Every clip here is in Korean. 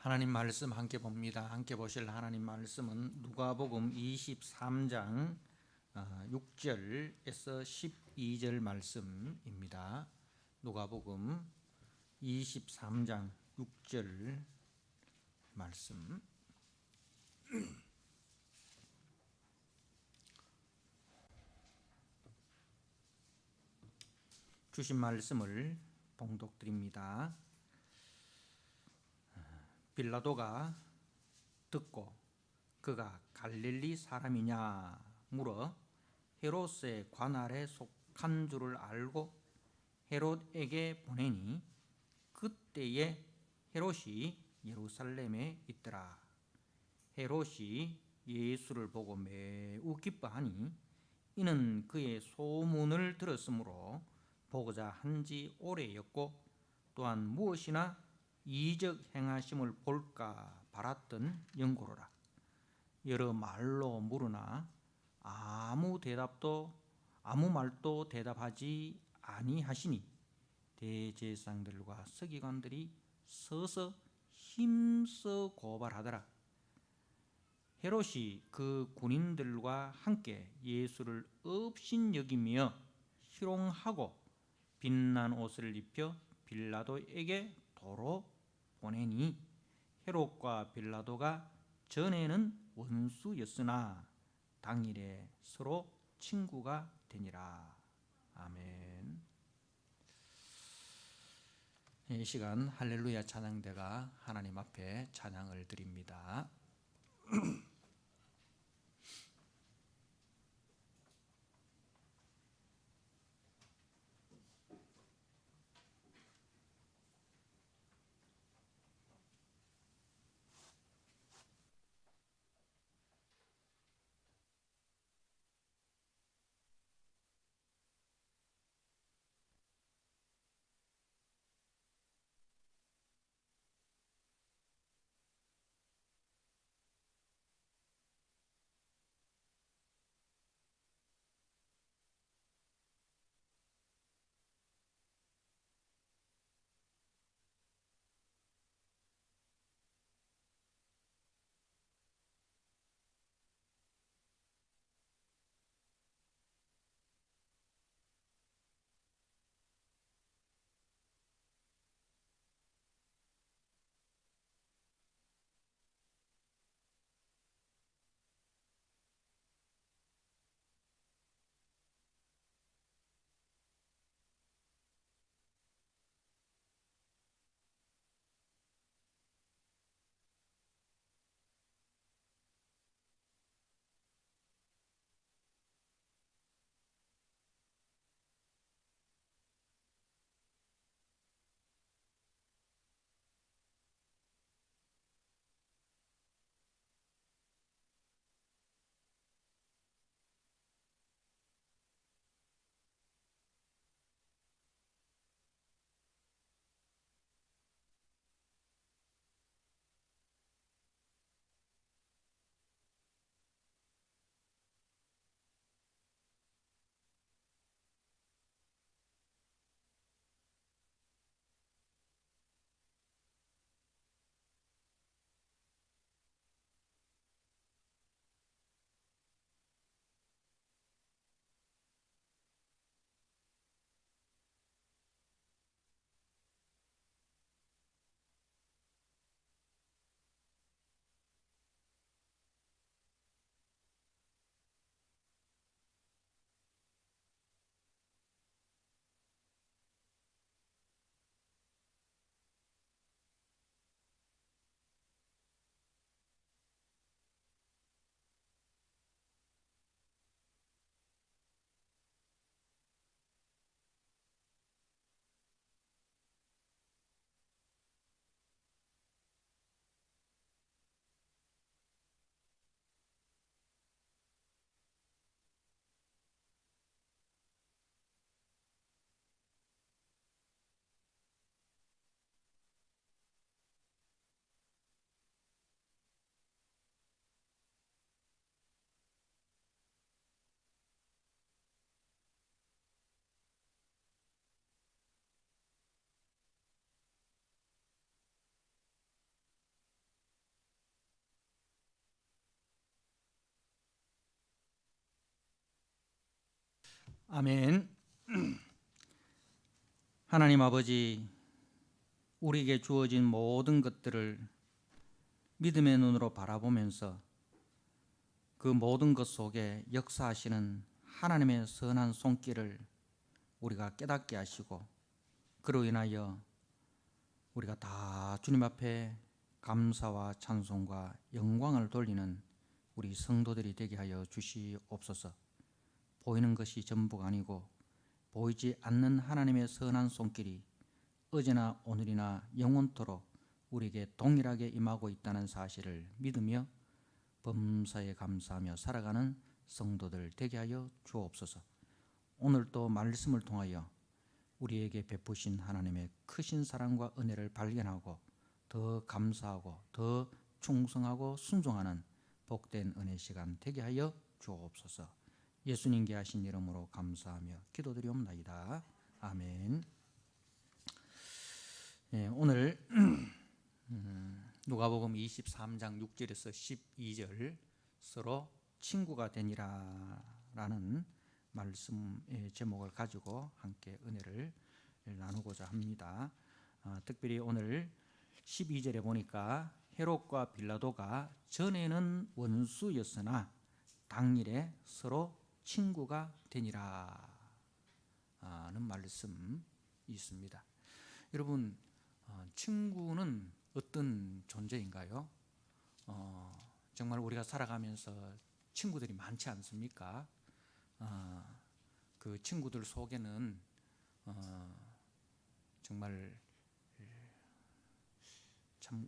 하나님 말씀 함께 봅니다. 함께 보실 하나님 말씀은 누가복음 23장 6절에서 12절 말씀입니다. 누가복음 23장 6절 말씀. 주신 말씀을 봉독드립니다. 빌라도가 듣고 그가 갈릴리 사람이냐 물어 헤롯의 관할에 속한 줄을 알고 헤롯에게 보내니 그때에 헤롯이 예루살렘에 있더라. 헤롯이 예수를 보고 매우 기뻐하니 이는 그의 소문을 들었으므로 보고자 한지 오래였고 또한 무엇이나 이적 행하심을 볼까 바랐던 연고로라. 여러 말로 물으나 아무 말도 대답하지 아니하시니 대제사장들과 서기관들이 서서 힘써 고발하더라. 헤롯이 그 군인들과 함께 예수를 업신여기며 희롱하고 빛난 옷을 입혀 빌라도에게 도로 보내니 헤롯과 빌라도가 전에는 원수였으나 당일에 서로 친구가 되니라. 아멘. 이 시간 할렐루야 찬양대가 하나님 앞에 찬양을 드립니다. 아멘. 하나님 아버지, 우리에게 주어진 모든 것들을 믿음의 눈으로 바라보면서 그 모든 것 속에 역사하시는 하나님의 선한 손길을 우리가 깨닫게 하시고, 그로 인하여 우리가 다 주님 앞에 감사와 찬송과 영광을 돌리는 우리 성도들이 되게 하여 주시옵소서. 보이는 것이 전부가 아니고 보이지 않는 하나님의 선한 손길이 어제나 오늘이나 영원토록 우리에게 동일하게 임하고 있다는 사실을 믿으며 범사에 감사하며 살아가는 성도들 되게 하여 주옵소서. 오늘 또 말씀을 통하여 우리에게 베푸신 하나님의 크신 사랑과 은혜를 발견하고 더 감사하고 더 충성하고 순종하는 복된 은혜 시간 되게 하여 주옵소서. 예수님께 하신 이름으로 감사하며 기도드리옵나이다. 아멘. 오늘 누가복음 23장 6절에서 12절 서로 친구가 되니라 라는 말씀의 제목을 가지고 함께 은혜를 나누고자 합니다. 특별히 오늘 12절에 보니까 헤롯과 빌라도가 전에는 원수였으나 당일에 서로 친구가 되니라 하는 말씀이 있습니다. 여러분, 친구는 어떤 존재인가요? 정말 우리가 살아가면서 친구들이 많지 않습니까? 그 친구들 속에는 정말 참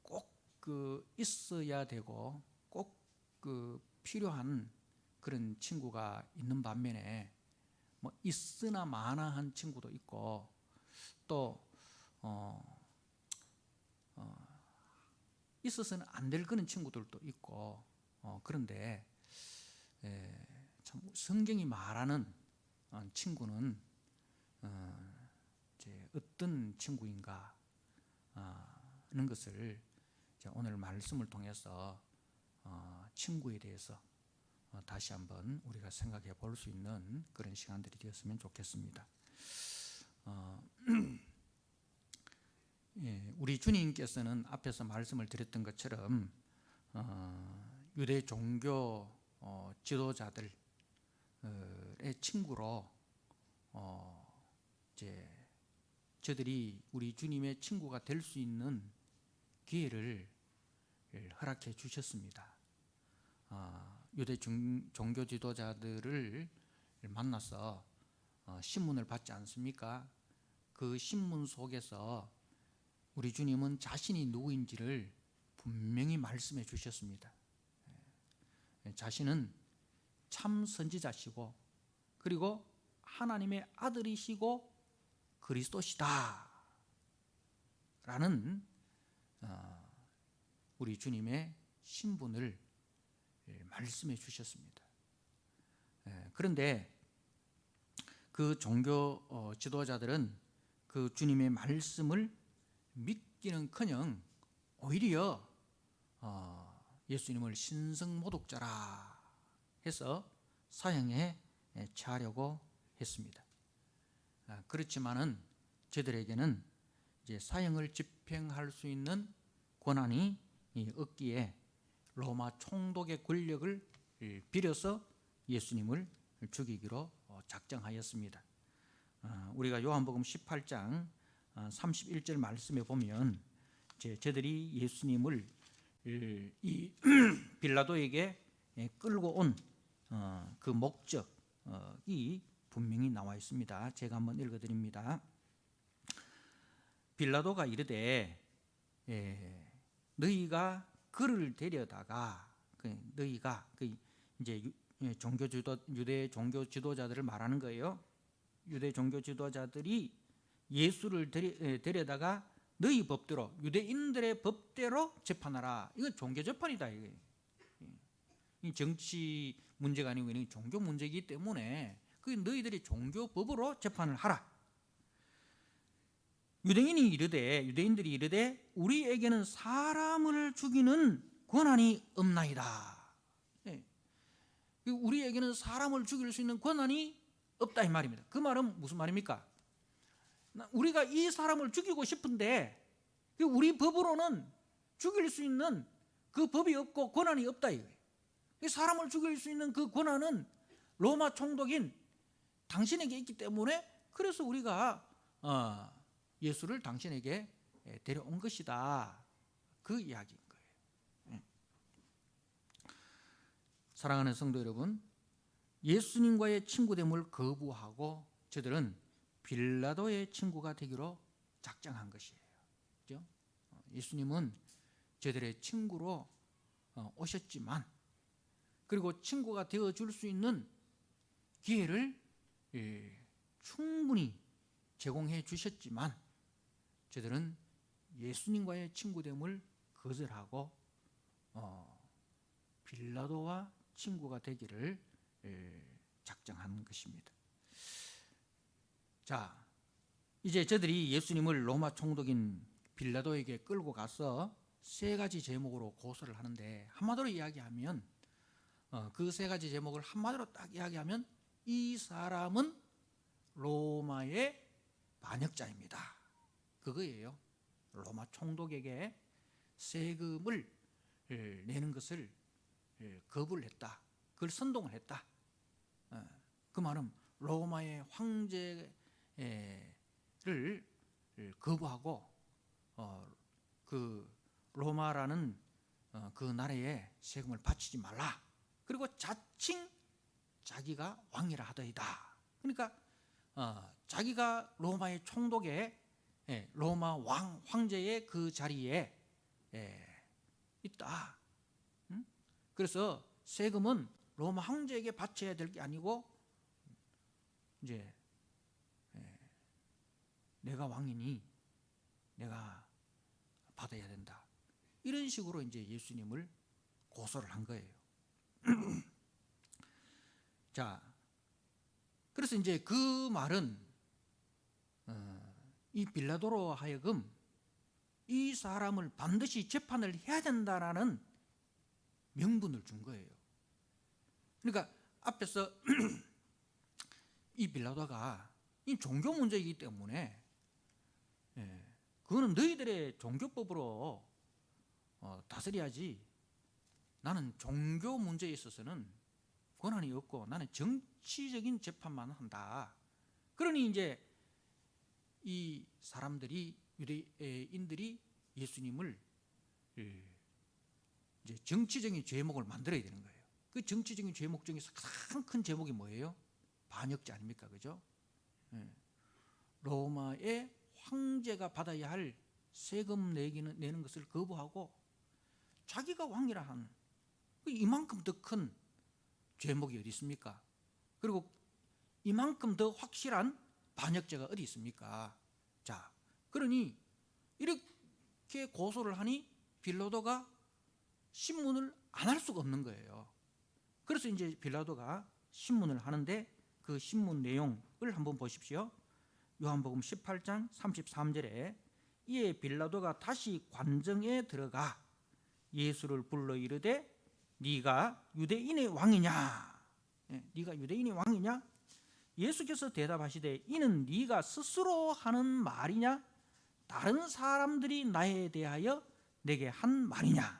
꼭 있어야 되고 꼭 필요한 그런 친구가 있는 반면에 있으나 마나한 친구도 있고 또 있어서는 안 될 그런 친구들도 있고 그런데 참 성경이 말하는 친구는 이제 어떤 친구인가 하는 것을 오늘 말씀을 통해서 친구에 대해서 다시 한번 우리가 생각해 볼 수 있는 그런 시간들이 되었으면 좋겠습니다. 우리 주님께서는 앞에서 말씀을 드렸던 것처럼 유대 종교 지도자들의 친구로 이제 저들이 우리 주님의 친구가 될 수 있는 기회를 허락해 주셨습니다. 유대 종교 지도자들을 만나서 신문을 받지 않습니까? 그 신문 속에서 우리 주님은 자신이 누구인지를 분명히 말씀해 주셨습니다. 자신은 참 선지자시고 그리고 하나님의 아들이시고 그리스도시다 라는 우리 주님의 신분을 말씀해 주셨습니다. 그런데 그 종교 지도자들은 그 주님의 말씀을 믿기는커녕 오히려 예수님을 신성모독자라 해서 사형에 처하려고 했습니다. 그렇지만은 저들에게는 이제 사형을 집행할 수 있는 권한이 없기에 로마 총독의 권력을 빌어서 예수님을 죽이기로 작정하였습니다. 우리가 요한복음 18장 31절 말씀에 보면 저들이 예수님을 이 빌라도에게 끌고 온 그 목적이 분명히 나와 있습니다. 제가 한번 읽어드립니다. 빌라도가 이르되 너희가 그를 데려다가 너희가 이제 유대 종교 지도자들을 말하는 거예요. 유대 종교 지도자들이 예수를 데려다가 너희 법대로 유대인들의 법대로 재판하라. 이건 종교 재판이다. 이 정치 문제가 아니고 이건 종교 문제이기 때문에 그 너희들이 종교 법으로 재판을 하라. 유대인들이 이르되 우리에게는 사람을 죽이는 권한이 없나이다. 우리에게는 사람을 죽일 수 있는 권한이 없다 이 말입니다. 그 말은 무슨 말입니까? 우리가 이 사람을 죽이고 싶은데 우리 법으로는 죽일 수 있는 그 법이 없고 권한이 없다 이거예요. 사람을 죽일 수 있는 그 권한은 로마 총독인 당신에게 있기 때문에 그래서 우리가 예수를 당신에게 데려온 것이다. 그 이야기인 거예요. 사랑하는 성도 여러분, 예수님과의 친구됨을 거부하고 저들은 빌라도의 친구가 되기로 작정한 것이에요. 그렇죠? 예수님은 저들의 친구로 오셨지만 그리고 친구가 되어줄 수 있는 기회를 충분히 제공해 주셨지만 저들은 예수님과의 친구됨을 거절하고 빌라도와 친구가 되기를 작정한 것입니다. 자, 이제 저들이 예수님을 로마 총독인 빌라도에게 끌고 가서 세 가지 제목으로 고소를 하는데 한마디로 이야기하면 그 세 가지 제목을 한마디로 딱 이야기하면 이 사람은 로마의 반역자입니다. 그거예요. 로마 총독에게 세금을 내는 것을 거부를 했다. 그걸 선동을 했다. 그 말은 로마의 황제를 거부하고 그 로마라는 그 나라에 세금을 바치지 말라. 그리고 자칭 자기가 왕이라 하더이다. 그러니까 자기가 로마의 총독에 로마 황제의 그 자리에 있다. 그래서 세금은 로마 황제에게 바쳐야 될 게 아니고 이제 내가 왕이니 내가 받아야 된다. 이런 식으로 이제 예수님을 고소를 한 거예요. 자, 그래서 이제 그 말은 이 빌라도로 하여금 이 사람을 반드시 재판을 해야 된다라는 명분을 준 거예요. 그러니까 앞에서 이 빌라도가 이 종교 문제이기 때문에 그거는 너희들의 종교법으로 다스려야지. 나는 종교 문제에 있어서는 권한이 없고 나는 정치적인 재판만 한다. 그러니 이제 이 사람들이 유대인들이 예수님을 이제 정치적인 죄목을 만들어야 되는 거예요. 그 정치적인 죄목 중에서 가장 큰 제목이 뭐예요? 반역자 아닙니까? 그죠? 로마의 황제가 받아야 할 세금 내는 것을 거부하고 자기가 왕이라 한 이만큼 더 큰 죄목이 어디 있습니까? 그리고 이만큼 더 확실한 반역죄가 어디 있습니까? 자, 그러니 이렇게 고소를 하니 빌라도가 신문을 안 할 수가 없는 거예요. 그래서 이제 빌라도가 신문을 하는데 그 신문 내용을 한번 보십시오. 요한복음 18장 33절에 이에 빌라도가 다시 관정에 들어가 예수를 불러 이르되 네가 유대인의 왕이냐? 네가 유대인의 왕이냐? 예수께서 대답하시되 이는 네가 스스로 하는 말이냐? 다른 사람들이 나에 대하여 내게 한 말이냐?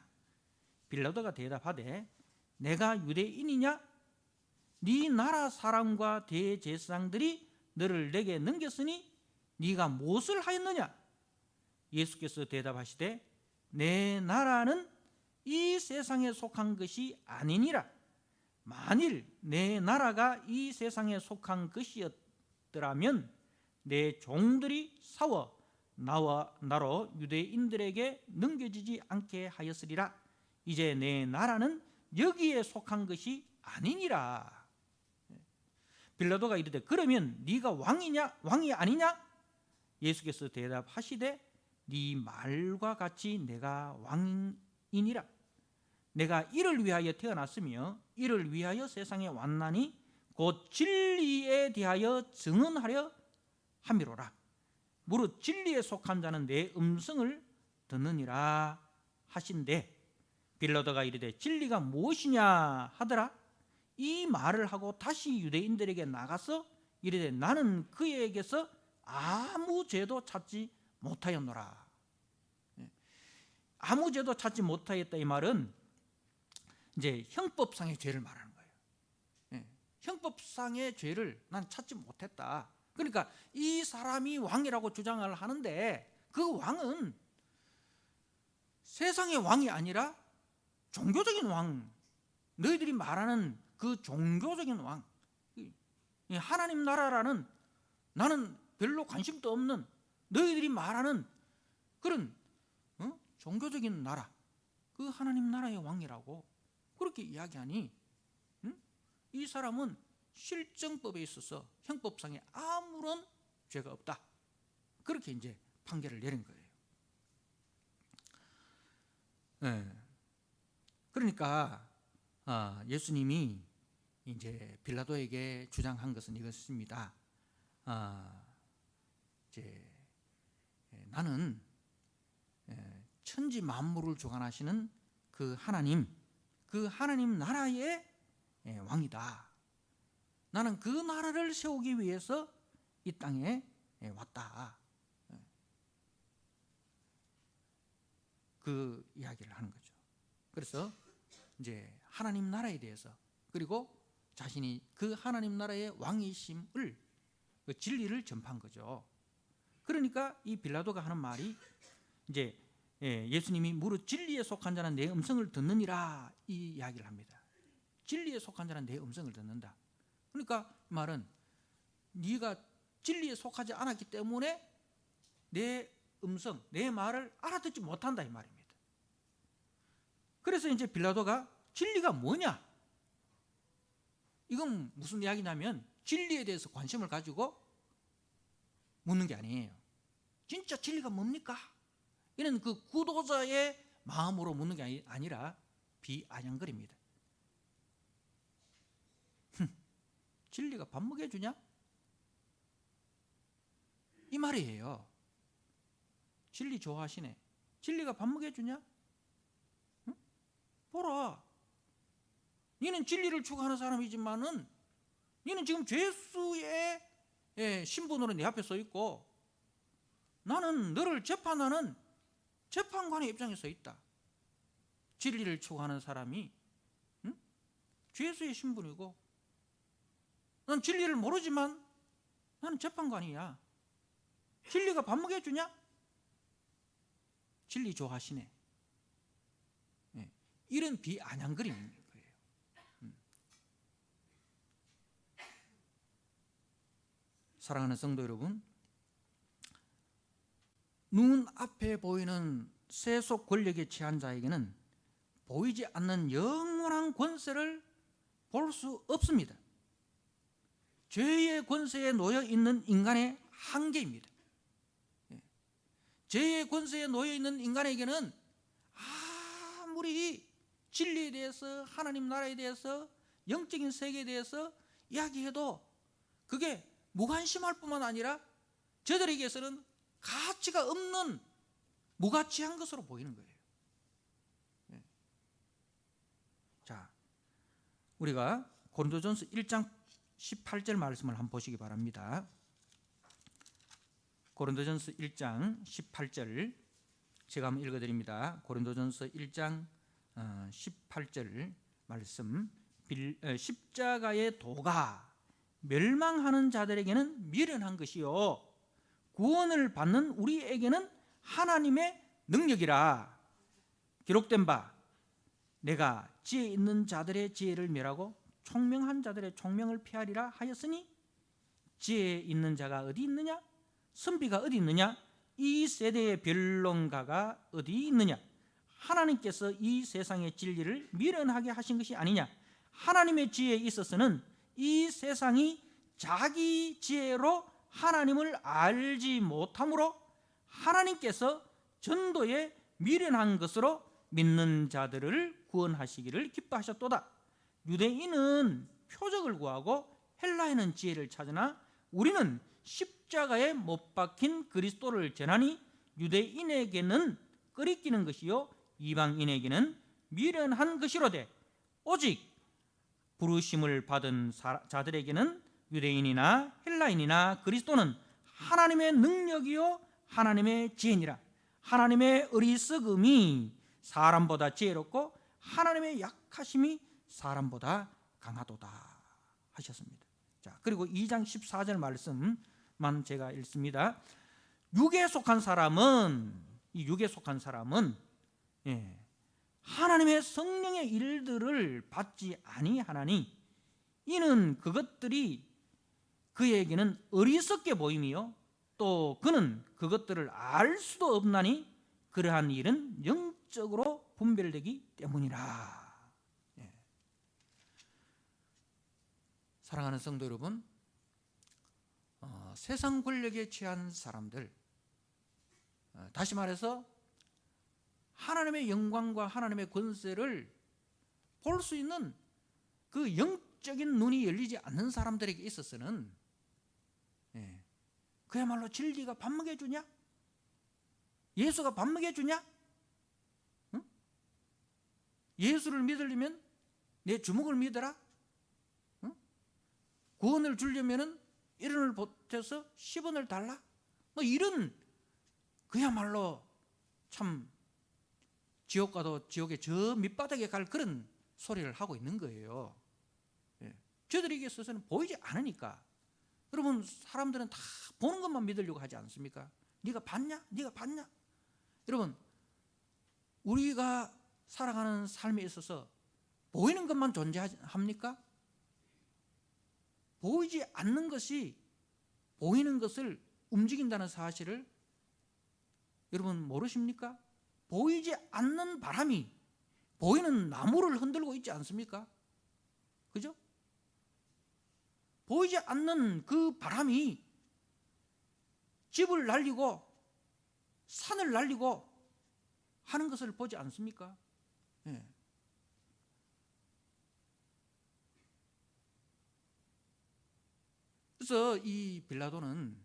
빌라도가 대답하되 내가 유대인이냐? 네 나라 사람과 대제사장들이 너를 내게 넘겼으니 네가 무엇을 하였느냐? 예수께서 대답하시되 내 나라는 이 세상에 속한 것이 아니니라. 만일 내 나라가 이 세상에 속한 것이었더라면 내 종들이 싸워 나로 유대인들에게 넘겨지지 않게 하였으리라. 이제 내 나라는 여기에 속한 것이 아니니라. 빌라도가 이르되 그러면 네가 왕이 아니냐? 예수께서 대답하시되 네 말과 같이 내가 왕이니라. 내가 이를 위하여 태어났으며 이를 위하여 세상에 왔나니 곧 진리에 대하여 증언하려 함이로라. 무릇 진리에 속한 자는 내 음성을 듣느니라 하신대 빌라도가 이르되 진리가 무엇이냐 하더라. 이 말을 하고 다시 유대인들에게 나가서 이르되 나는 그에게서 아무 죄도 찾지 못하였노라. 아무 죄도 찾지 못하였다 이 말은 이제 형법상의 죄를 말하는 거예요. 형법상의 죄를 난 찾지 못했다. 그러니까 이 사람이 왕이라고 주장을 하는데 그 왕은 세상의 왕이 아니라 종교적인 왕, 너희들이 말하는 그 종교적인 왕, 하나님 나라라는 나는 별로 관심도 없는 너희들이 말하는 그런 종교적인 나라, 그 하나님 나라의 왕이라고 그렇게 이야기하니 이 사람은 실정법에 있어서 형법상에 아무런 죄가 없다. 그렇게 이제 판결을 내린 거예요. 그러니까 예수님이 이제 빌라도에게 주장한 것은 이것입니다. 이제 나는 천지 만물을 주관하시는 그 하나님 나라의 왕이다. 나는 그 나라를 세우기 위해서 이 땅에 왔다. 그 이야기를 하는 거죠. 그래서 이제 하나님 나라에 대해서 그리고 자신이 그 하나님 나라의 왕이심을 그 진리를 전파한 거죠. 그러니까 이 빌라도가 하는 말이 이제 예수님이 무릇 진리에 속한 자는 내 음성을 듣느니라 이 이야기를 합니다. 진리에 속한 자는 내 음성을 듣는다. 그러니까 이 말은 네가 진리에 속하지 않았기 때문에 내 음성, 내 말을 알아듣지 못한다 이 말입니다. 그래서 이제 빌라도가 진리가 뭐냐? 이건 무슨 이야기냐면 진리에 대해서 관심을 가지고 묻는 게 아니에요. 진짜 진리가 뭡니까? 이는 그 구도자의 마음으로 묻는 게 아니라 비아냥거립니다. 진리가 밥 먹여주냐? 이 말이에요. 진리 좋아하시네. 진리가 밥 먹여주냐? 응? 보라. 너는 진리를 추구하는 사람이지만은 너는 지금 죄수의 신분으로 내 앞에 서 있고 나는 너를 재판하는 재판관의 입장에 서 있다. 진리를 추구하는 사람이 죄수의 신분이고 난 진리를 모르지만 나는 재판관이야. 진리가 밥 먹여주냐? 진리 좋아하시네. 이런 비아냥거림인 거예요. 사랑하는 성도 여러분, 눈앞에 보이는 세속 권력에 취한 자에게는 보이지 않는 영원한 권세를 볼 수 없습니다. 죄의 권세에 놓여 있는 인간의 한계입니다. 죄의 권세에 놓여 있는 인간에게는 아무리 진리에 대해서 하나님 나라에 대해서 영적인 세계에 대해서 이야기해도 그게 무관심할 뿐만 아니라 저들에게서는 가치가 없는 무가치한 것으로 보이는 거예요. 자, 우리가 고린도전서 1장 18절 말씀을 한번 보시기 바랍니다. 고린도전서 1장 18절 제가 한번 읽어드립니다. 고린도전서 1장 18절 말씀. 십자가의 도가 멸망하는 자들에게는 미련한 것이요 구원을 받는 우리에게는 하나님의 능력이라. 기록된 바 내가 지혜 있는 자들의 지혜를 멸하고 총명한 자들의 총명을 피하리라 하였으니 지혜 있는 자가 어디 있느냐? 선비가 어디 있느냐? 이 세대의 변론가가 어디 있느냐? 하나님께서 이 세상의 진리를 미련하게 하신 것이 아니냐? 하나님의 지혜에 있어서는 이 세상이 자기 지혜로 하나님을 알지 못하므로 하나님께서 전도에 미련한 것으로 믿는 자들을 구원하시기를 기뻐하셨도다. 유대인은 표적을 구하고 헬라인은 지혜를 찾으나 우리는 십자가에 못 박힌 그리스도를 전하니 유대인에게는 끄리끼는 것이요 이방인에게는 미련한 것이로되 오직 부르심을 받은 자들에게는 유대인이나 헬라인이나 그리스도는 하나님의 능력이요 하나님의 지혜니라. 하나님의 어리석음이 사람보다 지혜롭고 하나님의 약하심이 사람보다 강하도다 하셨습니다. 자, 그리고 2장 14절 말씀만 제가 읽습니다. 육에 속한 사람은 하나님의 성령의 일들을 받지 아니하나니 이는 그것들이 그에게는 어리석게 보임이요 또 그는 그것들을 알 수도 없나니 그러한 일은 영적으로 분별되기 때문이라. 사랑하는 성도 여러분, 세상 권력에 취한 사람들, 다시 말해서 하나님의 영광과 하나님의 권세를 볼 수 있는 그 영적인 눈이 열리지 않는 사람들에게 있어서는 그야말로 진리가 밥 먹여주냐? 예수가 밥 먹여주냐? 응? 예수를 믿으려면 내 주먹을 믿어라? 응? 구원을 주려면 1원을 보태서 10원을 달라? 뭐 이런 그야말로 참 지옥과도 지옥의 저 밑바닥에 갈 그런 소리를 하고 있는 거예요. 저들에게 있어서는 보이지 않으니까. 여러분, 사람들은 다 보는 것만 믿으려고 하지 않습니까? 네가 봤냐? 네가 봤냐? 여러분, 우리가 살아가는 삶에 있어서 보이는 것만 존재합니까? 보이지 않는 것이 보이는 것을 움직인다는 사실을 여러분 모르십니까? 보이지 않는 바람이 보이는 나무를 흔들고 있지 않습니까? 그죠? 보이지 않는 그 바람이 집을 날리고 산을 날리고 하는 것을 보지 않습니까? 그래서 이 빌라도는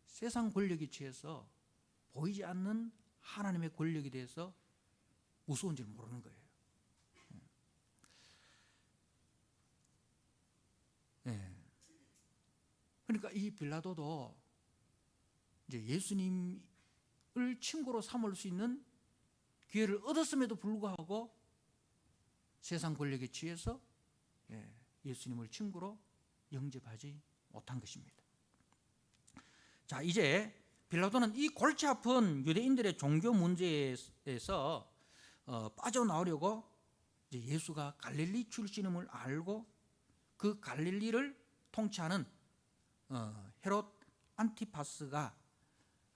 세상 권력에 취해서 보이지 않는 하나님의 권력에 대해서 무서운 줄 모르는 거예요. 그러니까 이 빌라도도 이제 예수님을 친구로 삼을 수 있는 기회를 얻었음에도 불구하고 세상 권력에 취해서 예수님을 친구로 영접하지 못한 것입니다. 자, 이제 빌라도는 이 골치 아픈 유대인들의 종교 문제에서 빠져나오려고 이제 예수가 갈릴리 출신임을 알고 그 갈릴리를 통치하는 헤롯 안티파스가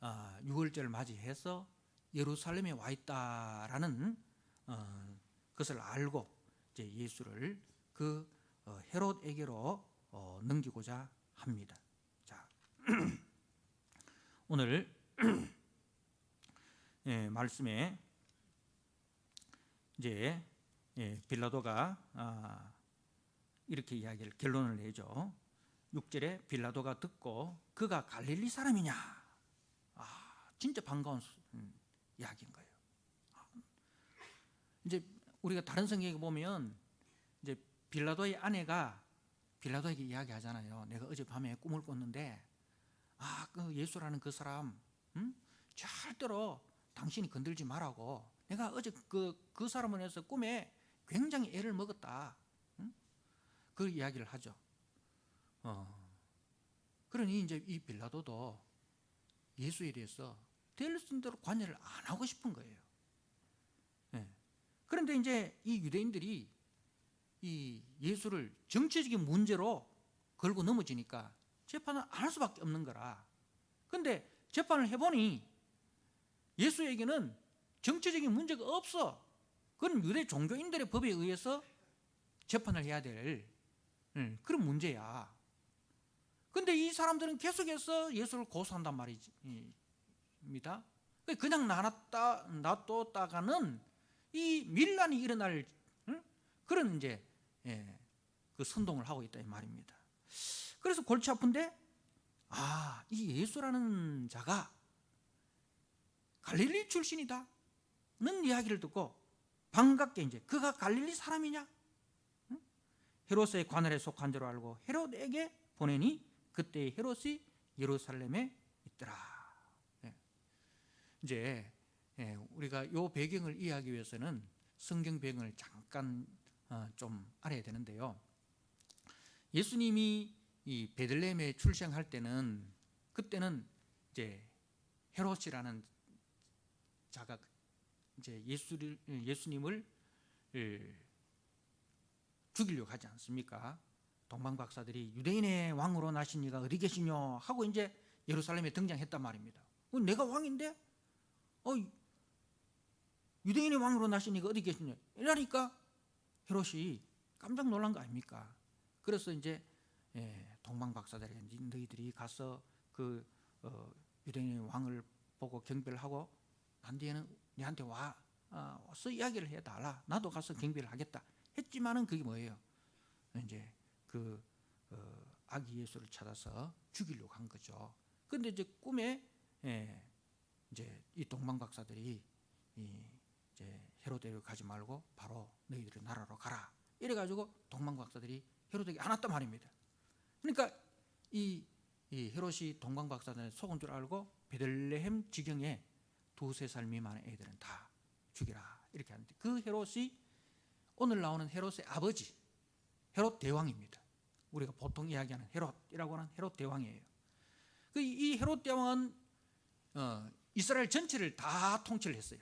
6월절을 맞이해서 예루살렘에 와 있다라는 것을 알고 이제 예수를 그 헤롯에게로 넘기고자 합니다. 자, 오늘 말씀에 이제 빌라도가 이렇게 이야기를 결론을 내죠. 6절에 빌라도가 듣고 그가 갈릴리 사람이냐? 진짜 반가운 이야기인 거예요. 이제 우리가 다른 성경에 보면 이제 빌라도의 아내가 빌라도에게 이야기하잖아요. 내가 어젯밤에 꿈을 꿨는데 그 예수라는 그 사람 절대로 당신이 건들지 말라고. 내가 어제 그 사람을 해서 꿈에 굉장히 애를 먹었다. 그 이야기를 하죠. 그러니 이제 이 빌라도도 예수에 대해서 될 수 있는 대로 관여를 안 하고 싶은 거예요. 그런데 이제 이 유대인들이 이 예수를 정치적인 문제로 걸고 넘어지니까 재판을 안 할 수밖에 없는 거라. 그런데 재판을 해보니 예수에게는 정치적인 문제가 없어. 그건 유대 종교인들의 법에 의해서 재판을 해야 될 그런 문제야. 그런데 이 사람들은 계속해서 예수를 고소한단 말입니다. 그냥 놔뒀다가는 이 밀란이 일어날 그런 이제 그 선동을 하고 있다 이 말입니다. 그래서 골치 아픈데 이 예수라는 자가 갈릴리 출신이다는 이야기를 듣고 반갑게 이제 그가 갈릴리 사람이냐? 헤롯의 관할에 속한 줄 알고 헤롯에게 보내니 그때 헤롯이 예루살렘에 있더라. 이제 우리가 이 배경을 이해하기 위해서는 성경 배경을 잠깐 좀 알아야 되는데요. 예수님이 이 베들레헴에 출생할 때는 그때는 이제 헤롯이라는 자가 이제 예수님을 죽이려고 하지 않습니까? 동방박사들이 유대인의 왕으로 나신 이가 어디 계시뇨 하고 이제 예루살렘에 등장했단 말입니다. 내가 왕인데 유대인의 왕으로 나신 이가 어디 계시냐 이러니까 헤롯이 깜짝 놀란 거 아닙니까? 그래서 이제 동방박사들에게 너희들이 가서 그 유대인의 왕을 보고 경배를 하고 난 뒤에는 네한테 와서 이야기를 해달라. 나도 가서 경배를 하겠다 했지만은 그게 뭐예요? 이제 그 아기 예수를 찾아서 죽이려고 한 거죠. 근데 이제 꿈에 이제 이 동방박사들이 이제 헤롯에게 가지 말고 바로 너희들의 나라로 가라. 이래가지고 동방박사들이 헤롯에게 안 왔단 말입니다. 그러니까 이 헤롯이 동방박사들의 속은 줄 알고 베들레헴 지경에 2-3살 미만의 애들은 다 죽이라 이렇게 하는데 그 헤롯이 오늘 나오는 헤롯의 아버지 헤롯 대왕입니다. 우리가 보통 이야기하는 헤롯이라고 하는 헤롯 대왕이에요. 이 헤롯 대왕은 이스라엘 전체를 다 통치를 했어요.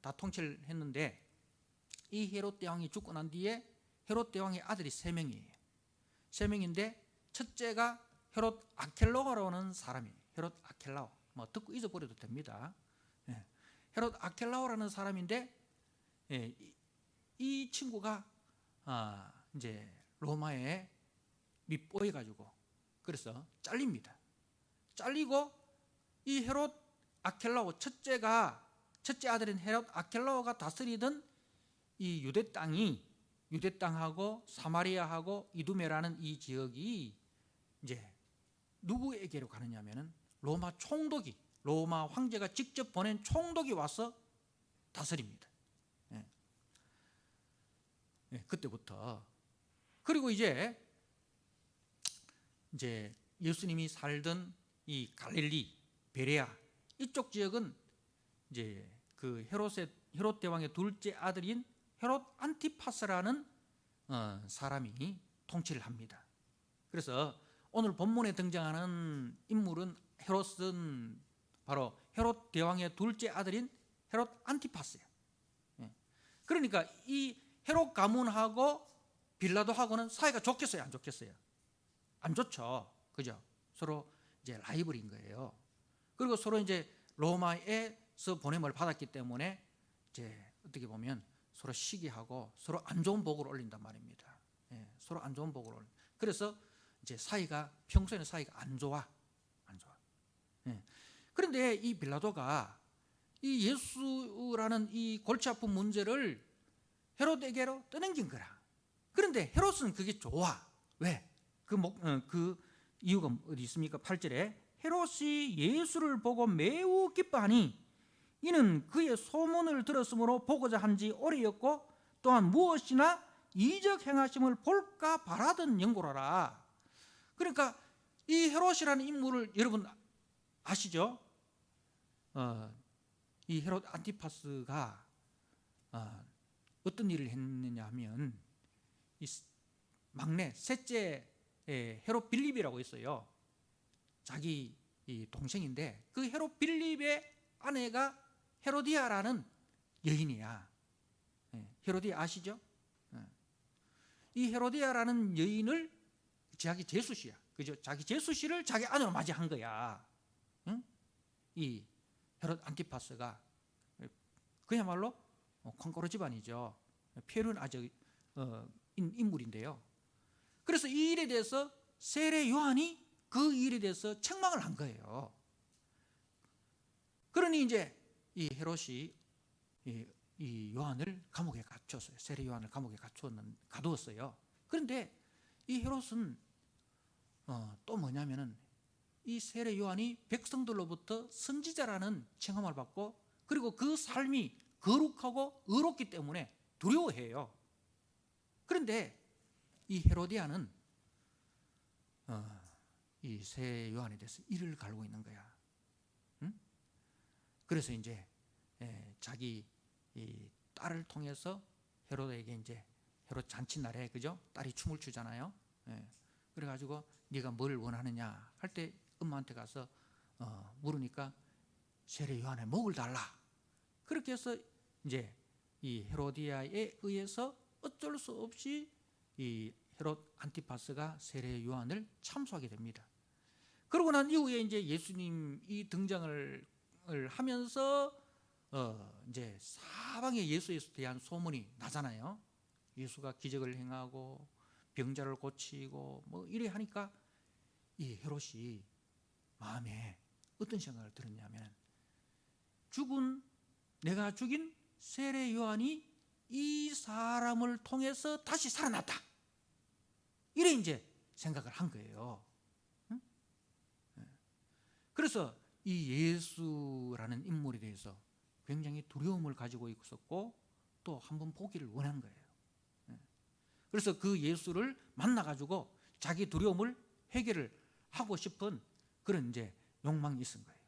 다 통치를 했는데 이 헤롯 대왕이 죽고 난 뒤에 헤롯 대왕의 아들이 3명이에요. 3명인데 첫째가 헤롯 아켈라오라는 사람이에요. 헤롯 아켈라오. 뭐 듣고 잊어버려도 됩니다. 헤롯 아켈라오라는 사람인데 이 친구가 이제 로마에 밑보여 가지고 그래서 잘립니다. 잘리고 이 헤롯 아켈라오 첫째 아들인 헤롯 아켈라오가 다스리던 이 유대 땅하고 사마리아하고 이두메라는 이 지역이 이제 누구에게로 가느냐면은 로마 황제가 직접 보낸 총독이 와서 다스립니다. 그때부터 그리고 이제 예수님이 살던 이 갈릴리, 베레아 이쪽 지역은 이제 그 헤롯 대왕의 둘째 아들인 헤롯 안티파스라는 사람이 통치를 합니다. 그래서 오늘 본문에 등장하는 인물은 헤롯은 바로 헤롯 대왕의 둘째 아들인 헤롯 안티파스예요. 그러니까 이 헤롯 가문하고 빌라도하고는 사이가 좋겠어요, 안 좋겠어요? 안 좋죠, 그죠? 서로 이제 라이벌인 거예요. 그리고 서로 이제 로마에서 보냄을 받았기 때문에 이제 어떻게 보면 서로 시기하고 서로 안 좋은 복을 올린단 말입니다. 서로 안 좋은 복을 올린. 그래서 이제 평소에는 사이가 안 좋아. 그런데 이 빌라도가 이 예수라는 이 골치 아픈 문제를 헤롯에게로 떠넘긴 거라. 그런데 헤롯은 그게 좋아. 왜? 그 이유가 어디 있습니까? 8절에 헤롯이 예수를 보고 매우 기뻐하니 이는 그의 소문을 들었으므로 보고자 한지 오래였고 또한 무엇이나 이적 행하심을 볼까 바라던 연고라라. 그러니까 이 헤롯이라는 인물을 여러분 아시죠? 이 헤롯 안티파스가 어떤 일을 했느냐 하면 이 막내 셋째 헤롯 빌립이라고 있어요. 자기 이 동생인데 그 헤롯 빌립의 아내가 헤로디아라는 여인이야. 헤로디아 아시죠? 이 헤로디아라는 여인을 자기 제수씨야. 그죠? 자기 제수씨를 자기 아내로 맞이한 거야. 이 헤롯 안티파스가 그야말로 콩고루 집안이죠. 폐륜 아적 인물인데요. 그래서 이 일에 대해서 세례 요한이 그 일에 대해서 책망을 한 거예요. 그러니 이제 이 헤롯이 이 요한을 감옥에 갇혔어요. 세례 요한을 감옥에 가두었어요. 그런데 이 헤롯은 또 뭐냐면은 이 세례 요한이 백성들로부터 선지자라는 칭함을 받고 그리고 그 삶이 거룩하고 의롭기 때문에 두려워해요. 그런데 이 헤로디아는 이 새 요한에 대해서 이를 갈고 있는 거야. 응? 그래서 이제 자기 이 딸을 통해서 헤로드에게 이제 헤롯 잔치날에 그죠? 딸이 춤을 추잖아요. 그래가지고 네가 뭘 원하느냐 할 때 엄마한테 가서 물으니까 세례 요한의 목을 달라. 그렇게 해서 이제 이 헤로디아에 의해서 어쩔 수 없이 이 헤롯 안티파스가 세례 요한을 참수하게 됩니다. 그러고 난 이후에 이제 예수님이 등장을 하면서 이제 사방에 예수에 대한 소문이 나잖아요. 예수가 기적을 행하고 병자를 고치고 뭐 이래 하니까 이 헤롯이 마음에 어떤 생각을 들었냐면 내가 죽인 세례 요한이 이 사람을 통해서 다시 살아났다. 이래 이제 생각을 한 거예요. 응? 그래서 이 예수라는 인물에 대해서 굉장히 두려움을 가지고 있었고 또 한번 보기를 원한 거예요. 그래서 그 예수를 만나가지고 자기 두려움을 해결을 하고 싶은 그런 이제 욕망이 있은 거예요.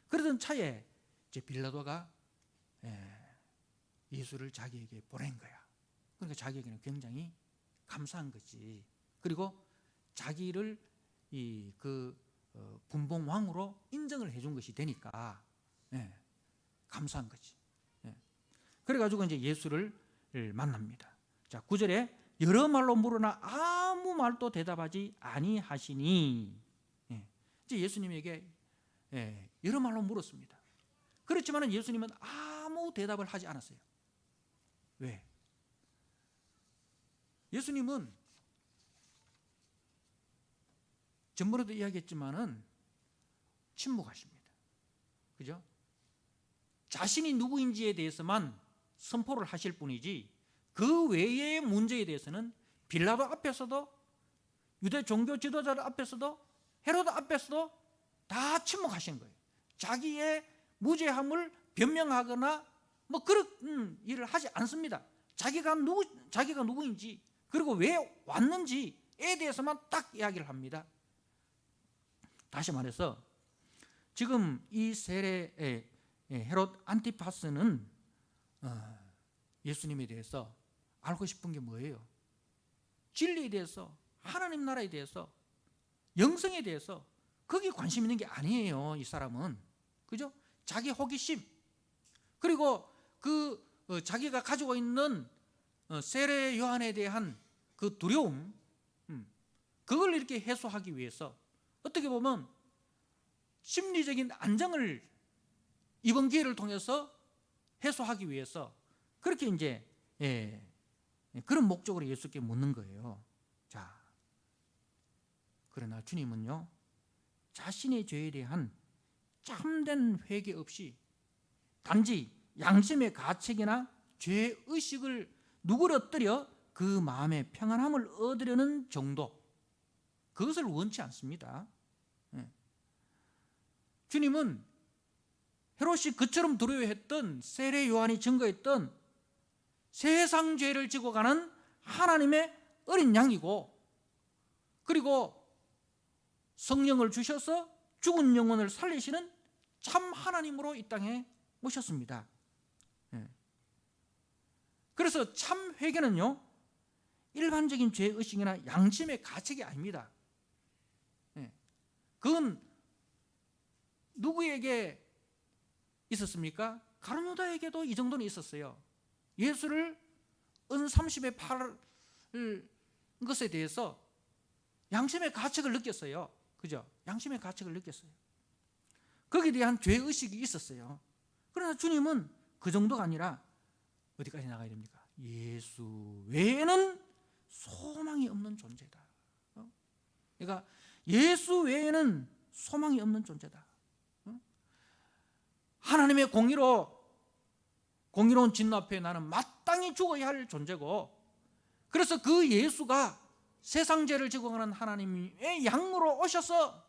그러던 차에 이제 빌라도가 예수를 자기에게 보낸 거야. 그러니까 자기에게는 굉장히 감사한 거지. 그리고 자기를 분봉 왕으로 인정을 해준 것이 되니까 감사한 거지. 그래가지고 이제 예수를 만납니다. 자, 9절에 여러 말로 물으나 아무 말도 대답하지 아니하시니. 이제 예수님에게 여러 말로 물었습니다. 그렇지만 예수님은 아무 대답을 하지 않았어요. 왜? 예수님은 전번에도 이야기했지만은 침묵하십니다. 그죠? 자신이 누구인지에 대해서만 선포를 하실 뿐이지 그 외의 문제에 대해서는 빌라도 앞에서도 유대 종교 지도자들 앞에서도 헤로드 앞에서도 다 침묵하신 거예요. 자기의 무죄함을 변명하거나 뭐 그런 일을 하지 않습니다. 자기가 누구인지 그리고 왜 왔는지에 대해서만 딱 이야기를 합니다. 다시 말해서 지금 이 세례의 헤롯 안티파스는 예수님에 대해서 알고 싶은 게 뭐예요? 진리에 대해서, 하나님 나라에 대해서, 영성에 대해서 거기에 관심 있는 게 아니에요. 이 사람은. 그죠? 자기 호기심 그리고 자기가 가지고 있는 세례 요한에 대한 그 두려움 그걸 이렇게 해소하기 위해서 어떻게 보면 심리적인 안정을 이번 기회를 통해서 해소하기 위해서 그렇게 이제 그런 목적으로 예수께 묻는 거예요. 자, 그러나 주님은요 자신의 죄에 대한 참된 회개 없이 단지 양심의 가책이나 죄의식을 누그러뜨려 그 마음의 평안함을 얻으려는 정도 그것을 원치 않습니다. 주님은 헤롯이 그처럼 두려워했던 세례 요한이 증거했던 세상 죄를 지고 가는 하나님의 어린 양이고 그리고 성령을 주셔서 죽은 영혼을 살리시는 참 하나님으로 이 땅에 오셨습니다. 그래서 참 회개는요 일반적인 죄의식이나 양심의 가책이 아닙니다. 그건 누구에게 있었습니까? 가룟 유다에게도 이 정도는 있었어요. 예수를 은 30에 팔을 것에 대해서 양심의 가책을 느꼈어요. 그죠? 양심의 가책을 느꼈어요. 거기에 대한 죄의식이 있었어요. 그러나 주님은 그 정도가 아니라 어디까지 나가야 됩니까? 예수 외에는 소망이 없는 존재다. 그러니까 예수 외에는 소망이 없는 존재다. 하나님의 공의로운 진노 앞에 나는 마땅히 죽어야 할 존재고 그래서 그 예수가 세상 죄를 지고 가는 하나님의 양으로 오셔서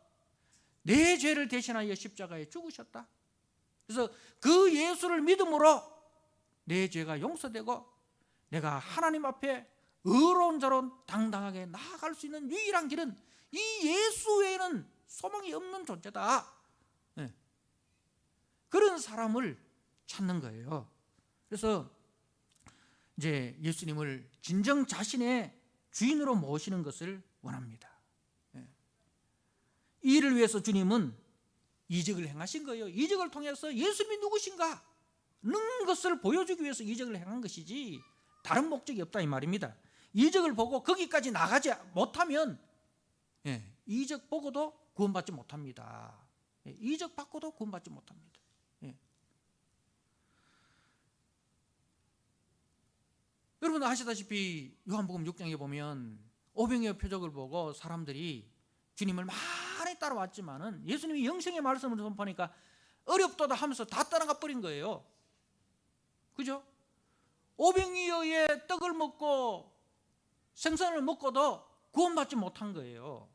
내 죄를 대신하여 십자가에 죽으셨다. 그래서 그 예수를 믿음으로 내 죄가 용서되고 내가 하나님 앞에 의로운 자로 당당하게 나아갈 수 있는 유일한 길은 이 예수 외에는 소망이 없는 존재다. 네. 그런 사람을 찾는 거예요. 그래서 이제 예수님을 진정 자신의 주인으로 모시는 것을 원합니다. 네. 이 일을 위해서 주님은 이적을 행하신 거예요. 이적을 통해서 예수님이 누구신가 는 것을 보여주기 위해서 이적을 행한 것이지 다른 목적이 없다 이 말입니다. 이적을 보고 거기까지 나가지 못하면 이적 보고도 구원받지 못합니다. 이적 받고도 구원받지 못합니다. 여러분 아시다시피 요한복음 6장에 보면 오병이어 표적을 보고 사람들이 주님을 많이 따라왔지만은 예수님이 영생의 말씀을 선포하니까 어렵도다 하면서 다 따라가 버린 거예요. 그죠? 오병이어의 떡을 먹고 생선을 먹고도 구원받지 못한 거예요.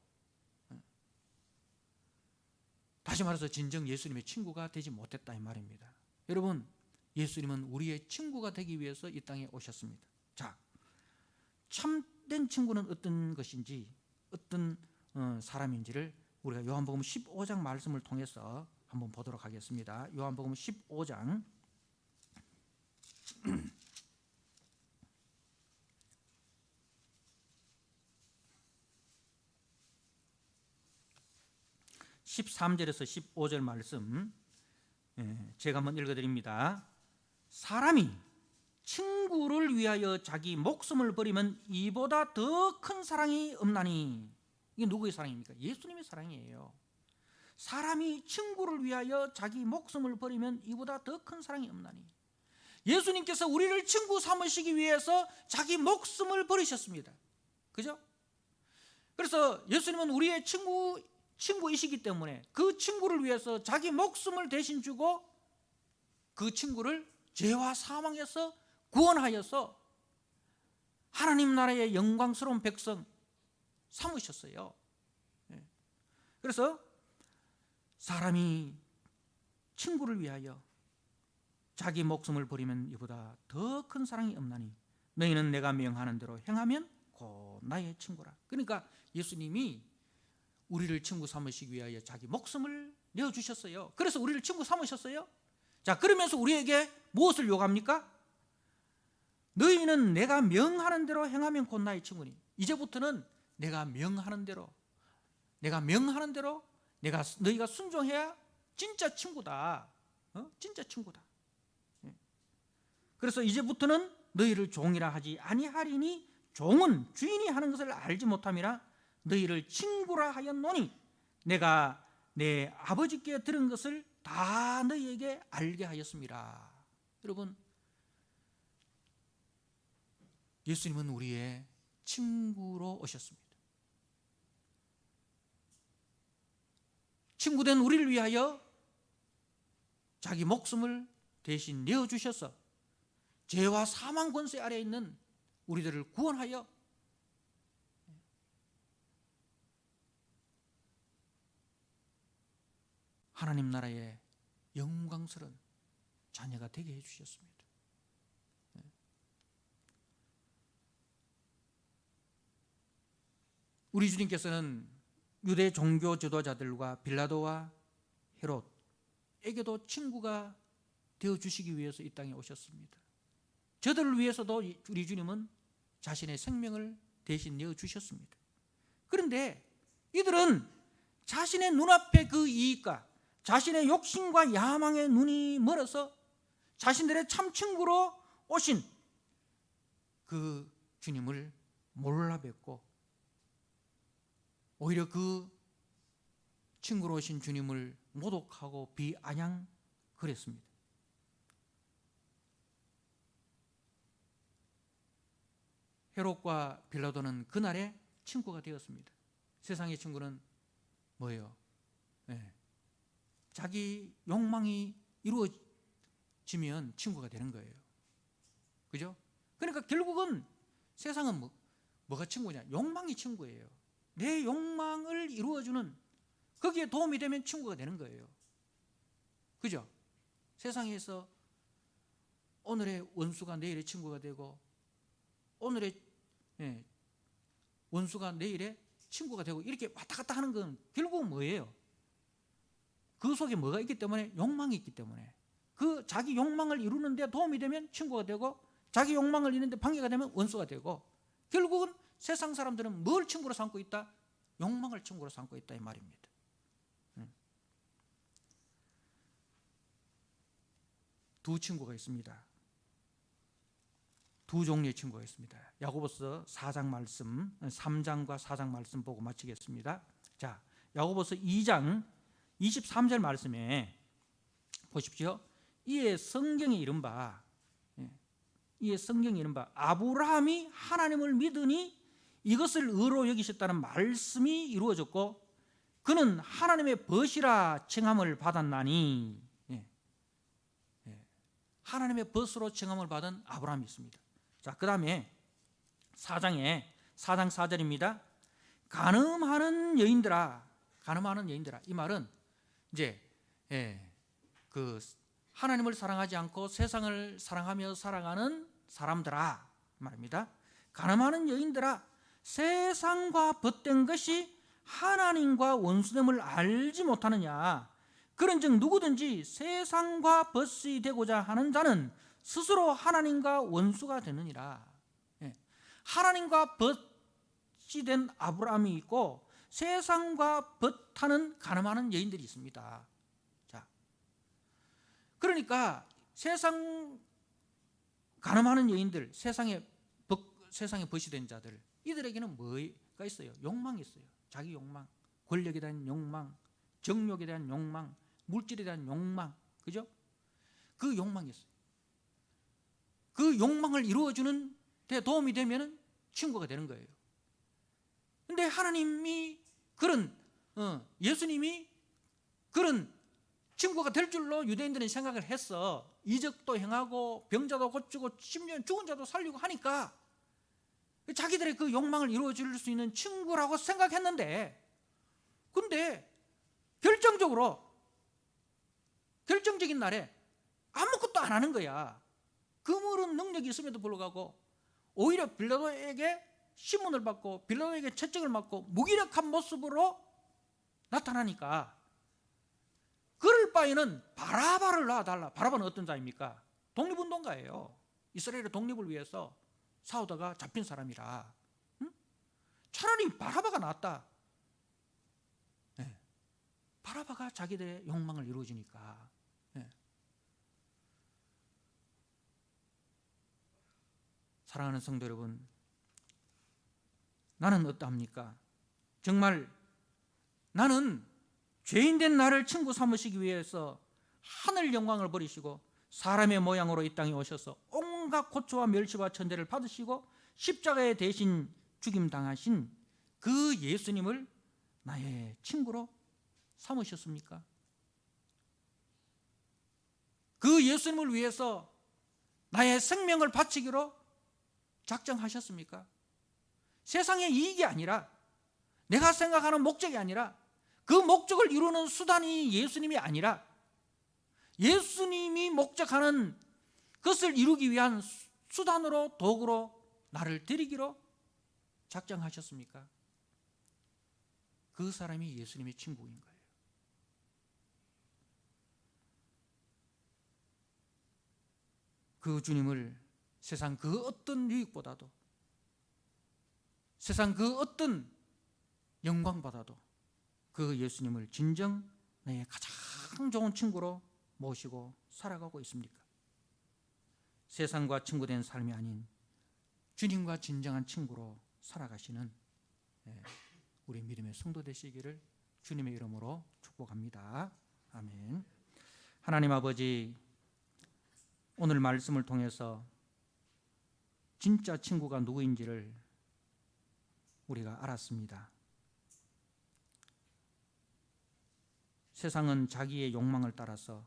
다시 말해서 진정 예수님의 친구가 되지 못했다 이 말입니다. 여러분 예수님은 우리의 친구가 되기 위해서 이 땅에 오셨습니다. 자, 참된 친구는 어떤 것인지 어떤 사람인지를 우리가 요한복음 15장 말씀을 통해서 한번 보도록 하겠습니다. 요한복음 15장 13절에서 15절 말씀 제가 한번 읽어드립니다. 사람이 친구를 위하여 자기 목숨을 버리면 이보다 더 큰 사랑이 없나니. 이게 누구의 사랑입니까? 예수님의 사랑이에요. 사람이 친구를 위하여 자기 목숨을 버리면 이보다 더 큰 사랑이 없나니. 예수님께서 우리를 친구 삼으시기 위해서 자기 목숨을 버리셨습니다. 그죠? 그래서 예수님은 우리의 친구이시기 때문에 그 친구를 위해서 자기 목숨을 대신 주고 그 친구를 죄와 사망에서 구원하여서 하나님 나라의 영광스러운 백성 삼으셨어요. 그래서 사람이 친구를 위하여 자기 목숨을 버리면 이보다 더 큰 사랑이 없나니 너희는 내가 명하는 대로 행하면 곧 나의 친구라. 그러니까 예수님이 우리를 친구 삼으시기 위하여 자기 목숨을 내어주셨어요. 그래서 우리를 친구 삼으셨어요. 자, 그러면서 우리에게 무엇을 요구합니까? 너희는 내가 명하는 대로 행하면 곧 나의 친구니. 이제부터는 내가 명하는 대로 너희가 순종해야 진짜 친구다. 진짜 친구다. 그래서 이제부터는 너희를 종이라 하지 아니하리니 종은 주인이 하는 것을 알지 못함이라 너희를 친구라 하였노니 내가 내 아버지께 들은 것을 다 너희에게 알게 하였습니다. 여러분 예수님은 우리의 친구로 오셨습니다. 친구된 우리를 위하여 자기 목숨을 대신 내어주셔서 죄와 사망 권세 아래에 있는 우리들을 구원하여 하나님 나라의 영광스러운 자녀가 되게 해주셨습니다. 우리 주님께서는 유대 종교 지도자들과 빌라도와 헤롯에게도 친구가 되어주시기 위해서 이 땅에 오셨습니다. 저들을 위해서도 우리 주님은 자신의 생명을 대신 내어주셨습니다. 그런데 이들은 자신의 눈앞의 그 이익과 자신의 욕심과 야망의 눈이 멀어서 자신들의 참 친구로 오신 그 주님을 몰라 뵙고 오히려 그 친구로 오신 주님을 모독하고 비아냥 그랬습니다. 헤롯과 빌라도는 그날에 친구가 되었습니다. 세상의 친구는 뭐예요? 자기 욕망이 이루어지면 친구가 되는 거예요. 그죠? 그러니까 결국은 세상은 뭐가 친구냐? 욕망이 친구예요. 내 욕망을 이루어주는 거기에 도움이 되면 친구가 되는 거예요. 그죠? 세상에서 오늘의 원수가 내일의 친구가 되고 오늘의 예, 원수가 내일의 친구가 되고 이렇게 왔다 갔다 하는 건 결국은 뭐예요? 그 속에 뭐가 있기 때문에? 욕망이 있기 때문에. 그 자기 욕망을 이루는 데 도움이 되면 친구가 되고, 자기 욕망을 이루는 데 방해가 되면 원수가 되고, 결국은 세상 사람들은 뭘 친구로 삼고 있다? 욕망을 친구로 삼고 있다 이 말입니다. 두 친구가 있습니다. 두 종류의 친구가 있습니다. 야고보서 4장 말씀, 3장과 4장 말씀 보고 마치겠습니다. 자, 야고보서 2장 23절 말씀에 보십시오. 이에 성경에 이른바 아브라함이 하나님을 믿으니 이것을 의로 여기셨다는 말씀이 이루어졌고 그는 하나님의 벗이라 칭함을 받았나니, 하나님의 벗으로 칭함을 받은 아브라함이 있습니다. 자, 그 다음에 4장 4절입니다. 간음하는 여인들아. 이 말은 이제 그 하나님을 사랑하지 않고 세상을 사랑하며 살아가는 사람들아 말입니다. 간음하는 여인들아, 세상과 벗된 것이 하나님과 원수됨을 알지 못하느냐. 그런즉 누구든지 세상과 벗이 되고자 하는 자는 스스로 하나님과 원수가 되느니라. 하나님과 벗이 된 아브라함이 있고 세상과 벗하는 간음하는 여인들이 있습니다. 자, 그러니까 세상 간음하는 여인들, 세상에 벗이 된 자들, 이들에게는 뭐가 있어요? 욕망이 있어요. 자기 욕망, 권력에 대한 욕망, 정욕에 대한 욕망, 물질에 대한 욕망, 그죠? 그 욕망이 있어요. 그 욕망을 이루어주는 데 도움이 되면 친구가 되는 거예요. 근데 하나님이 예수님이 그런 친구가 될 줄로 유대인들은 생각을 했어. 이적도 행하고 병자도 고치고 심지어 죽은 자도 살리고 하니까 자기들의 그 욕망을 이루어줄 수 있는 친구라고 생각했는데, 근데 결정적인 날에 아무것도 안 하는 거야. 그물은 능력이 있음에도 불구하고 오히려 빌라도에게 신문을 받고 빌라도에게 채찍을 맞고 무기력한 모습으로 나타나니까 그럴 바에는 바라바를 놔달라. 바라바는 어떤 자입니까? 독립운동가예요. 이스라엘의 독립을 위해서 싸우다가 잡힌 사람이라. 차라리 바라바가 낫다. 바라바가 자기들의 욕망을 이루어지니까. 사랑하는 성도 여러분, 나는 어떠합니까? 정말 나는 죄인된 나를 친구 삼으시기 위해서 하늘 영광을 버리시고 사람의 모양으로 이 땅에 오셔서 온갖 고초와 멸시와 천대를 받으시고 십자가에 대신 죽임당하신 그 예수님을 나의 친구로 삼으셨습니까? 그 예수님을 위해서 나의 생명을 바치기로 작정하셨습니까? 세상의 이익이 아니라, 내가 생각하는 목적이 아니라, 그 목적을 이루는 수단이 예수님이 아니라 예수님이 목적하는 것을 이루기 위한 수단으로, 도구로 나를 드리기로 작정하셨습니까? 그 사람이 예수님의 친구인 거예요. 그 주님을 세상 그 어떤 유익보다도, 세상 그 어떤 영광보다도 그 예수님을 진정 내 가장 좋은 친구로 모시고 살아가고 있습니까? 세상과 친구된 삶이 아닌 주님과 진정한 친구로 살아가시는 우리 믿음의 성도 되시기를 주님의 이름으로 축복합니다. 아멘. 하나님 아버지, 오늘 말씀을 통해서 진짜 친구가 누구인지를 우리가 알았습니다. 세상은 자기의 욕망을 따라서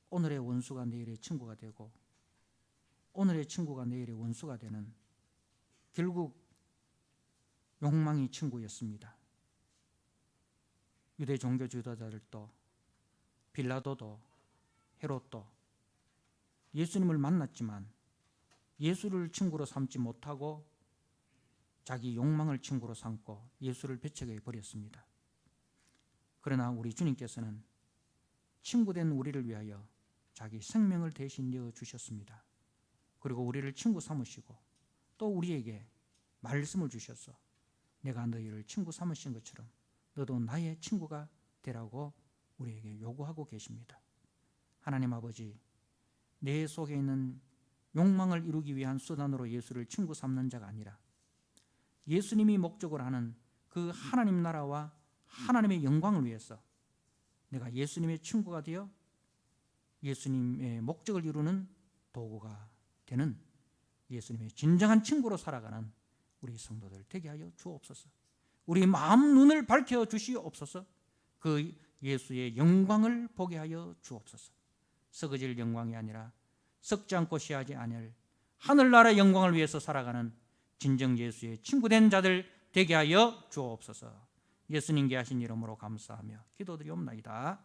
오늘의 원수가 내일의 친구가 되고 오늘의 친구가 내일의 원수가 되는, 결국 욕망이 친구였습니다. 유대 종교 지도자들도 빌라도도 헤롯도 예수님을 만났지만 예수를 친구로 삼지 못하고 자기 욕망을 친구로 삼고 예수를 배척해 버렸습니다. 그러나 우리 주님께서는 친구된 우리를 위하여 자기 생명을 대신 내어 주셨습니다. 그리고 우리를 친구 삼으시고 또 우리에게 말씀을 주셔서 내가 너희를 친구 삼으신 것처럼 너도 나의 친구가 되라고 우리에게 요구하고 계십니다. 하나님 아버지, 내 속에 있는 욕망을 이루기 위한 수단으로 예수를 친구 삼는 자가 아니라 예수님이 목적으로 하는 그 하나님 나라와 하나님의 영광을 위해서 내가 예수님의 친구가 되어 예수님의 목적을 이루는 도구가 되는 예수님의 진정한 친구로 살아가는 우리 성도들 되게 하여 주옵소서. 우리 마음 눈을 밝혀 주시옵소서. 그 예수의 영광을 보게 하여 주옵소서. 썩어질 영광이 아니라 썩지 않고 시하지 아니할 하늘나라의 영광을 위해서 살아가는 진정 예수의 친구된 자들 되게 하여 주옵소서. 예수님께 하신 이름으로 감사하며 기도드리옵나이다.